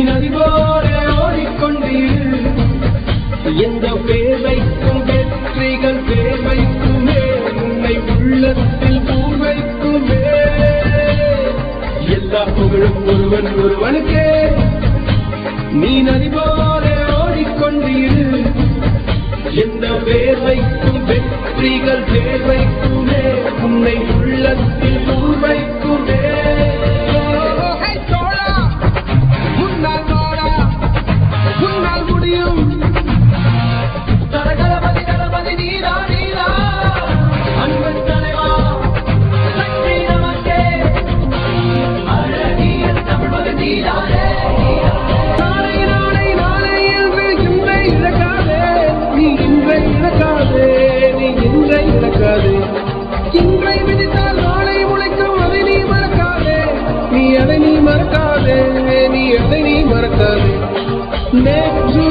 நதி போல ஓடிக்கொண்டீர். எந்த பேர் வைக்கும் வெற்றிகள் பேர் வைக்குமே, உன்னை உள்ளத்தில் பூர் வைக்குமே. எல்லா புகழும் ஒருவன் ஒருவனுக்கே. நீ நதி போல ஓடிக்கொண்டீர். எந்த பேர் வைக்கும் வெற்றிகள் பேர் வைக்குமே, உன்னை உள்ளத்தில் பூர் வைக்குமே. முன்னால் வாடா, முன்னால் முடியும். தரகரபதி தளபதி நீரா நீரா, அன்பன் தலைவா சக்தி நமக்கே. அழகிய தமிழ்மக நீரானே. நாளை நாளை நாளை என்று இன்றை இழக்காதே, நீ இன்றை இழக்காதே, நீ இன்றை இழக்காதே. இன்றை விதித்தால் நாளை முளைக்கும், அதை நீ மறக்காதே, நீ அதை நீ மறக்காதே, நீ அதை நீ மறக்காதே. நேற்று